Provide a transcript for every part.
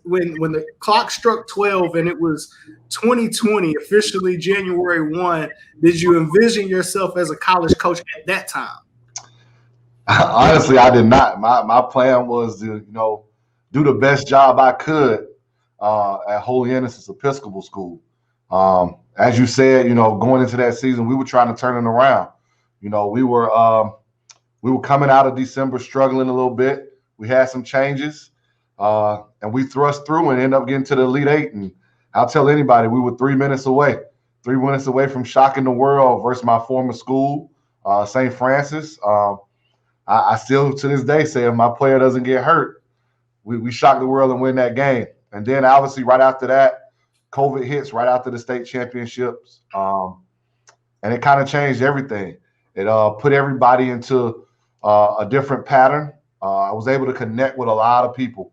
when the clock struck 12 and it was 2020, officially January 1, did you envision yourself as a college coach at that time? Honestly, I did not. My plan was to, do the best job I could at Holy Innocents Episcopal School. As you said, going into that season, we were trying to turn it around. We were coming out of December struggling a little bit. We had some changes, and we thrust through and ended up getting to the Elite Eight. And I'll tell anybody, we were 3 minutes away from shocking the world versus my former school, St. Francis. I still, to this day, say if my player doesn't get hurt, we shock the world and win that game. And then, obviously, right after that, COVID hits right after the state championships. And it kind of changed everything. It put everybody into a different pattern. I was able to connect with a lot of people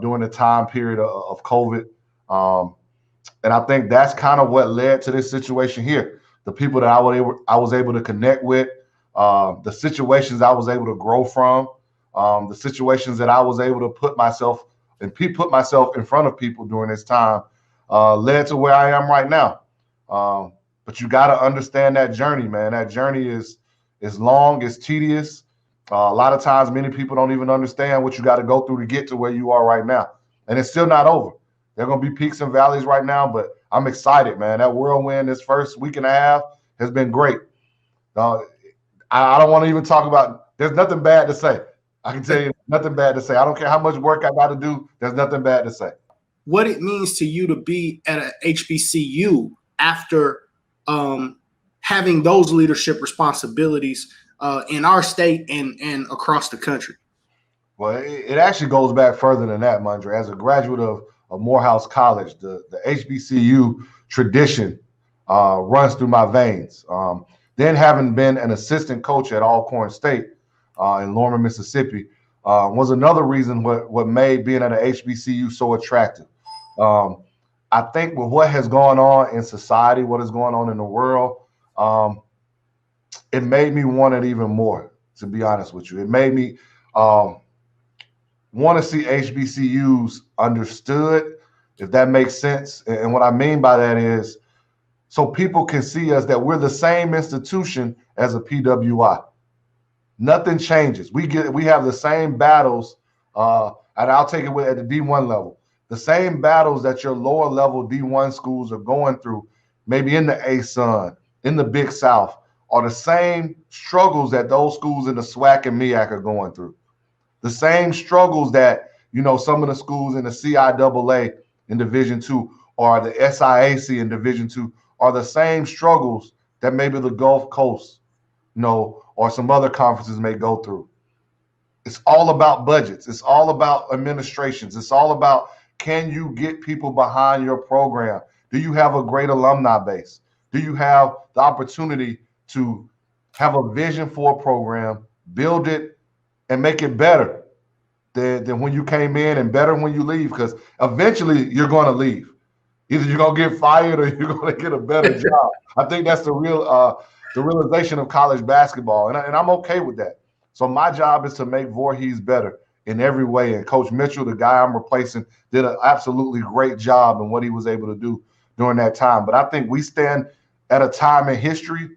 during the time period of COVID. And I think that's kind of what led to this situation here. The people that I was able to connect with, the situations I was able to grow from, the situations that I was able to put myself in front of people during this time led to where I am right now. But you got to understand that journey, man. That journey is long, it's tedious. A lot of times, many people don't even understand what you got to go through to get to where you are right now. And it's still not over. There are going to be peaks and valleys right now, but I'm excited, man. That whirlwind this first week and a half has been great. I don't want to even talk about – there's nothing bad to say. I can tell you nothing bad to say. I don't care how much work I got to do. There's nothing bad to say. What it means to you to be at a HBCU after having those leadership responsibilities in our state and across the country? Well, it actually goes back further than that, Mondre. As a graduate of Morehouse College, the HBCU tradition runs through my veins. Then having been an assistant coach at Alcorn State in Lorman, Mississippi, was another reason what made being at an HBCU so attractive. I think with what has gone on in society, what is going on in the world, it made me want it even more, to be honest with you. It made me want to see HBCUs understood, if that makes sense. And what I mean by that is so people can see us that we're the same institution as a PWI. Nothing changes. We have the same battles, and I'll take it at the D1 level. The same battles that your lower level D1 schools are going through, maybe in the ASUN, in the Big South, are the same struggles that those schools in the SWAC and MEAC are going through. The same struggles that, some of the schools in the CIAA in Division II or the SIAC in Division II are the same struggles that maybe the Gulf Coast, or some other conferences may go through. It's all about budgets. It's all about administrations. It's all about, can you get people behind your program? Do you have a great alumni base? Do you have the opportunity to have a vision for a program, build it, and make it better than when you came in and better when you leave? Because eventually you're going to leave. Either you're going to get fired or you're going to get a better job. I think that's the realization of college basketball, and I'm okay with that. So my job is to make Voorhees better in every way. And Coach Mitchell, the guy I'm replacing, did an absolutely great job in what he was able to do during that time. But I think we stand at a time in history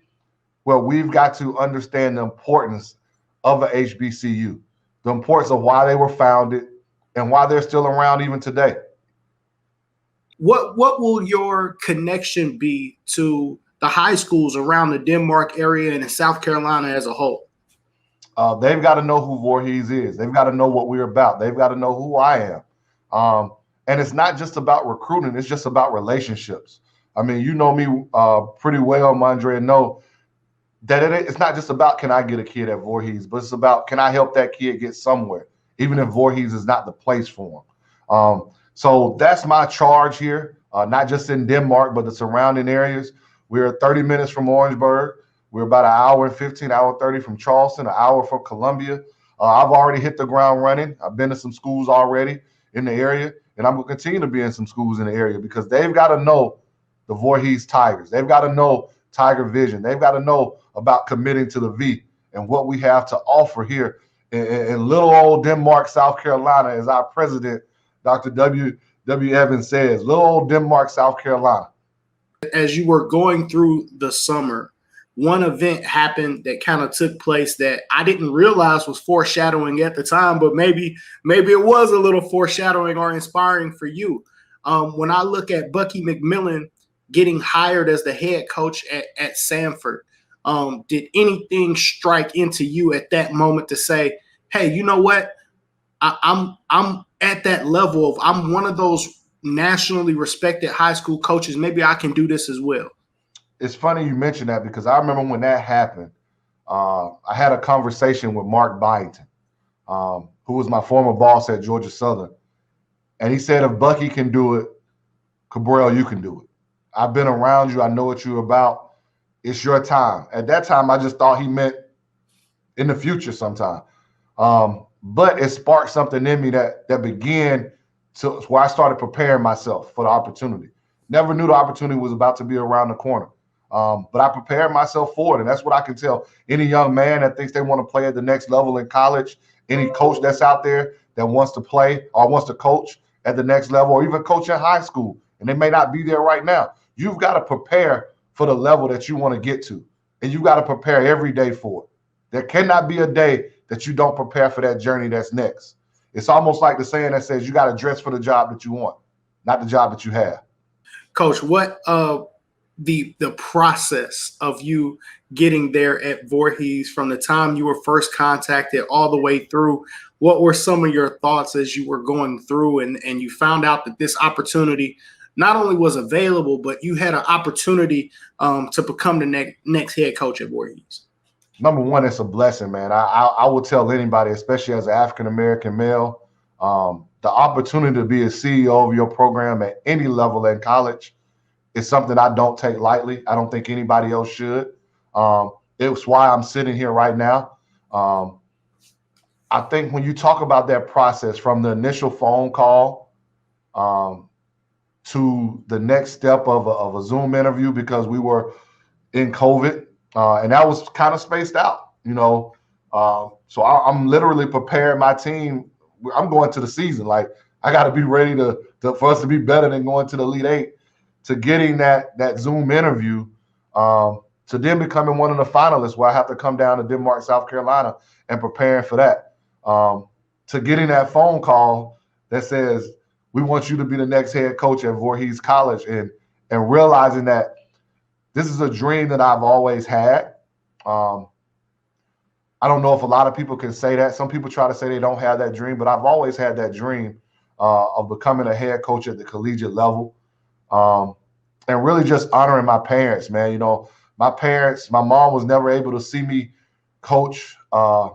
where we've got to understand the importance of a HBCU, the importance of why they were founded and why they're still around even today. What will your connection be to the high schools around the Denmark area and in South Carolina as a whole? They've got to know who Voorhees is. They've got to know what we're about. They've got to know who I am. And it's not just about recruiting. It's just about relationships. I mean, you know me pretty well, Mondre, and know that it's not just about, can I get a kid at Voorhees, but it's about, can I help that kid get somewhere, even if Voorhees is not the place for him. So that's my charge here, not just in Denmark, but the surrounding areas. We're 30 minutes from Orangeburg. We're about an hour and 15, hour 30 from Charleston, an hour from Columbia. I've already hit the ground running. I've been to some schools already in the area, and I'm going to continue to be in some schools in the area because they've got to know the Voorhees Tigers. They've got to know Tiger Vision. They've got to know about committing to the V and what we have to offer here in little old Denmark, South Carolina, as our president Dr. W. Evans says, little old Denmark, South Carolina. As you were going through the summer, one event happened that kind of took place that I didn't realize was foreshadowing at the time, but maybe it was a little foreshadowing or inspiring for you. When I look at Bucky McMillan getting hired as the head coach at Samford, did anything strike into you at that moment to say, hey, you know what? I'm at that level of I'm one of those nationally respected high school coaches. Maybe I can do this as well. It's funny you mentioned that because I remember when that happened, I had a conversation with Mark Byington, who was my former boss at Georgia Southern. And he said, if Bucky can do it, Cabral, you can do it. I've been around you. I know what you're about. It's your time. At that time, I just thought he meant in the future sometime. But it sparked something in me that began to where I started preparing myself for the opportunity. Never knew the opportunity was about to be around the corner. But I prepared myself for it. And that's what I can tell any young man that thinks they want to play at the next level in college, any coach that's out there that wants to play or wants to coach at the next level or even coach in high school, and they may not be there right now. You've got to prepare for the level that you want to get to, and you've got to prepare every day for it. There cannot be a day that you don't prepare for that journey that's next. It's almost like the saying that says you got to dress for the job that you want, not the job that you have. Coach, what the process of you getting there at Voorhees from the time you were first contacted all the way through, what were some of your thoughts as you were going through and you found out that this opportunity not only was available, but you had an opportunity to become the next head coach at Voorhees? Number one, it's a blessing, man. I will tell anybody, especially as an African-American male, the opportunity to be a CEO of your program at any level in college is something I don't take lightly. I don't think anybody else should. It's why I'm sitting here right now. I think when you talk about that process from the initial phone call to the next step of a Zoom interview, because we were in COVID, and that was kind of spaced out, you know. So I'm literally preparing my team. I'm going to the season. Like, I got to be ready for us to be better than going to the Elite Eight, to getting that Zoom interview, to then becoming one of the finalists where I have to come down to Denmark, South Carolina, and preparing for that, to getting that phone call that says, we want you to be the next head coach at Voorhees College, and realizing that this is a dream that I've always had. I don't know if a lot of people can say that. Some people try to say they don't have that dream, but I've always had that dream of becoming a head coach at the collegiate level. And really just honoring my parents, man. You know, my mom was never able to see me coach a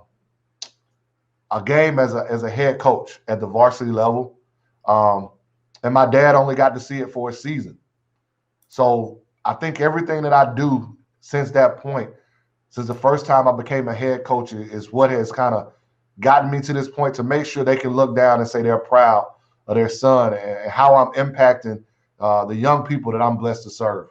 game as a head coach at the varsity level. And my dad only got to see it for a season. So I think everything that I do since that point, since the first time I became a head coach, is what has kind of gotten me to this point, to make sure they can look down and say they're proud of their son and how I'm impacting the young people that I'm blessed to serve.